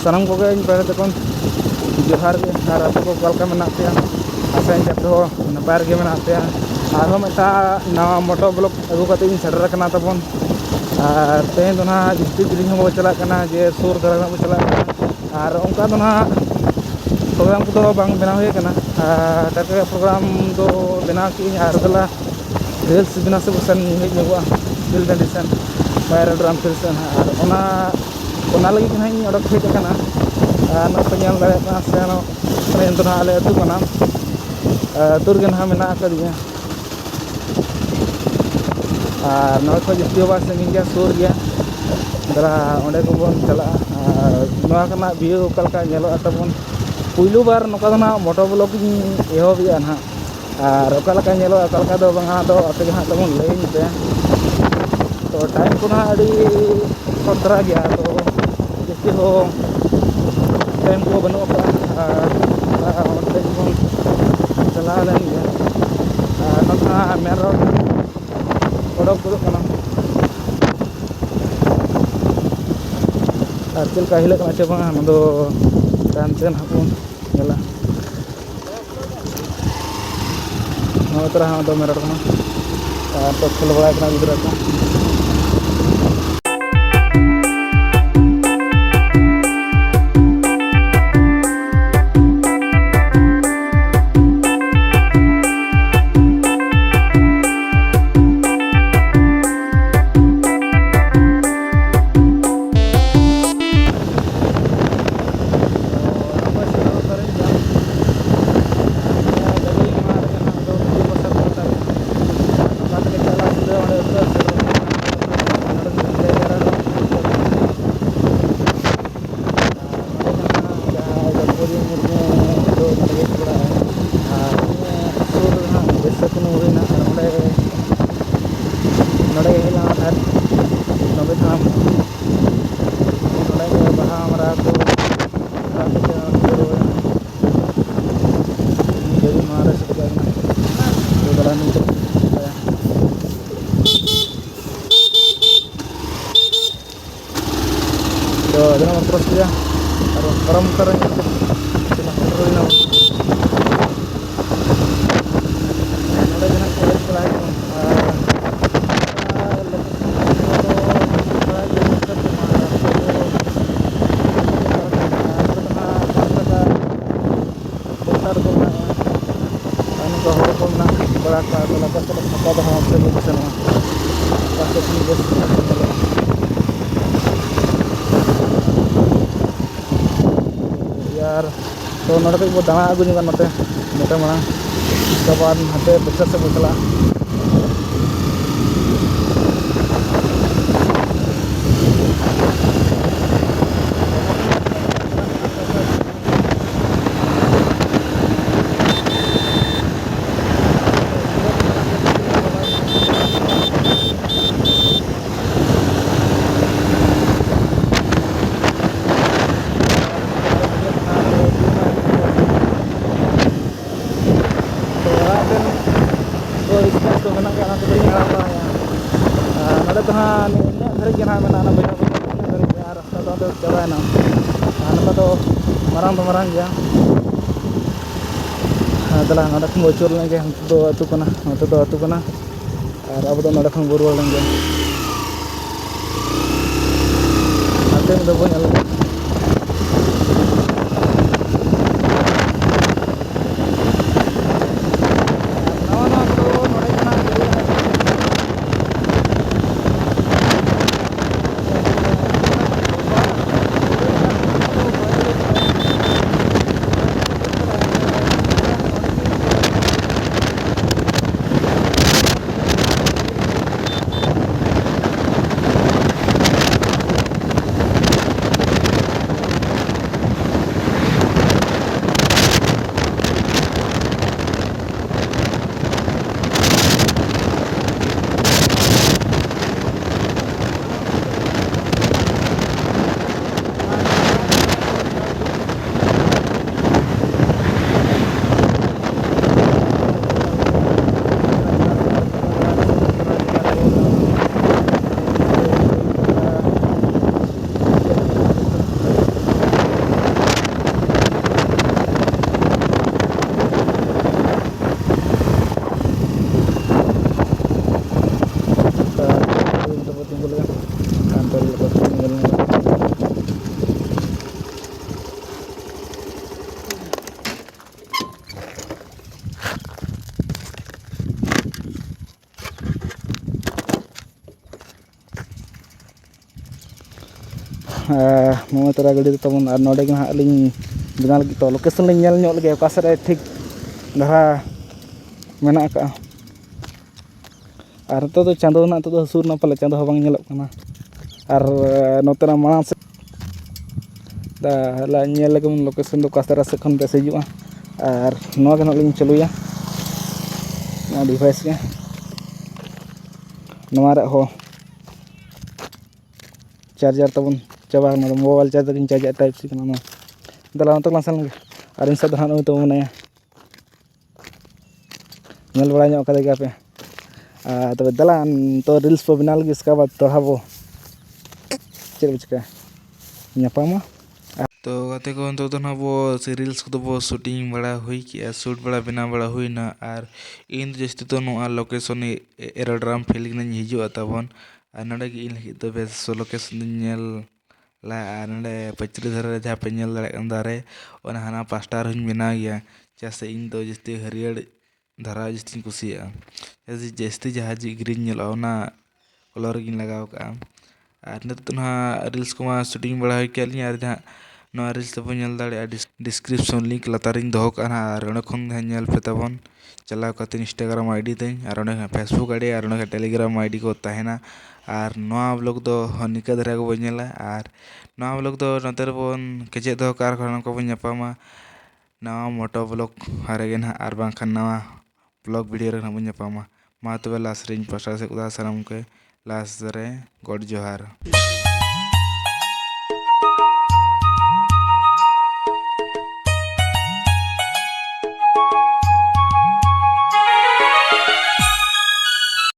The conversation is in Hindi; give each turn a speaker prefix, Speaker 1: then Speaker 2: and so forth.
Speaker 1: सानम को पहले तक जोहार के और आप को कल का मना पे आशा आप नपाय गे मना पे और मिटा नवा मोटो ब्लॉक अगू कते सेटर करना तबन और तेज दो ना जस्ती दिल्ली हम चलना जे सुर धरा बो चलना और उनका दो ना प्रोग्राम को बांग बनाव हुए कना टके प्रोग्राम दो बनाव की और गला रील्स बिना से बसन हेज नगुआ दिल कंडीशन वायरल ड्राम फिल्सन और ओना लगी कना इन ओडक हेज कना नप ñal dare na seno ren do na ale atu kana tur gen ha mena akadiya और नौ को जस्ती बार संगिन गया सूर गया दरा ओंडे को बन चला नवा कना व्यू कलका नेलो तबन पुइलु बार नका ना मोटो ब्लॉग एहो बिया ना और ओकलका नेलो ओकलका दो बंगा दो अते जहां तबन लेइन पे तो टाइम को ना अड़ी सतरा गया तो जस्ती हो टाइम को बनो का ओंडे को चला लेन गया नका मेन रोड ओडक को कना और चलका हिले कना चे बंगा न दो टाइम तेन हपुन नेला नोतरा हम दो मेरा कना और तो खेल बड़ा कना गिदरा को तो jangan terus dia harus perang cuma terus ada jangan kulit lagi तो नोड़े तक दाना आगू नोते नोते मांग उसके बाद हाथे बच्चा से चला marang ya adalah nada kan bocor lagi untuk atu kana abu to nada kan borwal lagi ate udah banyak lagi ᱢᱚᱢᱚ ᱛᱚᱨᱟ ᱜᱟᱹᱰᱤ ᱛᱟᱵᱚᱱ ᱟᱨ ᱱᱚᱰᱮ ᱜᱮ ᱦᱟᱸᱜ ᱞᱤᱧ ᱵᱮᱱᱟᱣ ᱞᱟᱹᱜᱤᱫ ᱛᱚ ᱞᱳᱠᱮᱥᱚᱱ ᱞᱤᱧ ᱧᱮᱞ ᱧᱚᱜ ᱞᱮᱜᱮ ᱚᱠᱟ ᱥᱮᱫ ᱨᱮ ᱴᱷᱤᱠ ᱫᱷᱟᱨᱟ ᱢᱮᱱᱟᱜ ᱟᱠᱟᱜᱼᱟ ᱟᱨ ᱱᱤᱛᱚᱜ ᱫᱚ ᱪᱟᱸᱫᱳ ᱱᱟᱜ ᱱᱤᱛᱚᱜ ᱫᱚ ᱦᱟᱹᱥᱩᱨ ᱱᱟ ᱯᱟᱞᱮ ᱪᱟᱸᱫᱳ ᱦᱚᱸ ᱵᱟᱝ ᱧᱮᱞᱚᱜ ᱠᱟᱱᱟ ᱟᱨ ᱱᱚᱛᱮᱱᱟᱜ ᱢᱟᱲᱟᱝ ᱥᱮᱫ ᱧᱮᱞ ᱞᱮᱜᱮ ᱵᱚᱱ ᱞᱳᱠᱮᱥᱚᱱ ᱫᱚ ᱚᱠᱟ ᱫᱷᱟᱨᱟ ᱥᱮᱫ ᱠᱷᱚᱱ ᱵᱮᱥ ᱦᱤᱡᱩᱜᱼᱟ ᱟᱨ ᱱᱚᱣᱟ ᱜᱮ ᱱᱟᱜ ᱞᱤᱧ ᱪᱟᱹᱞᱩᱭᱟ ᱱᱚᱣᱟ ᱰᱤᱵᱷᱟᱭᱤᱥ ᱜᱮ ᱱᱚᱣᱟ ᱨᱮ ᱦᱚᱸ चार्जर तब चाबा mobile charger charge type C दला नत ला सन और इन सब हाँ तो मनाया नल बड़ा कदे पे तब दला तो रिल्स को बना लगे इसका बाद तोड़ा बो चेक चिका नापामा तो गाते को तो ना वो रिल्स को वो शूटिंग बड़ा हुई कि शूट बड़ा बना बड़ा हुई ना और इन जस्ती तो नो लोकेशन एरोड्राम फीलिंग हिजुआ तबन और नडे इन तो बेस लोकेशन नेल ला नडे पचरी धरे जहाँ पे नेल दारे और हाना पास्टार हुन बना गया जैसे इन तो जस्ती हरियर धरा जस्ती कुसिया जैसे जस्ती जहाँ जी ग्रीन नेल ना कलर गिन लगाव का और नित तो ना रिल्स को शूटिंग बड़ा हुई केली और जहाँ नवा रिल्स तब नेल दाड़े डिस्क्रिप्शन लिंक लतारिंग दोहो काना और ओंडे खन नेल पे तबन चलाव करते इंस्टाग्राम आईडी तें और ओंडे फेसबुक आईडी और ओंडे टेलीग्राम आईडी को तहना और नवा ब्लॉग दो निका धरा को बन नेला और नवा ब्लॉग दो नते रेबन केचे दो कार खन को बन नापामा नवा मोटो ब्लॉग हारे गेन और बांखान नवा ब्लॉग वीडियो रे बन नापामा मा तबे लास्ट रिंग पासा से उदा सनम के लास्ट रे गॉड जोहार।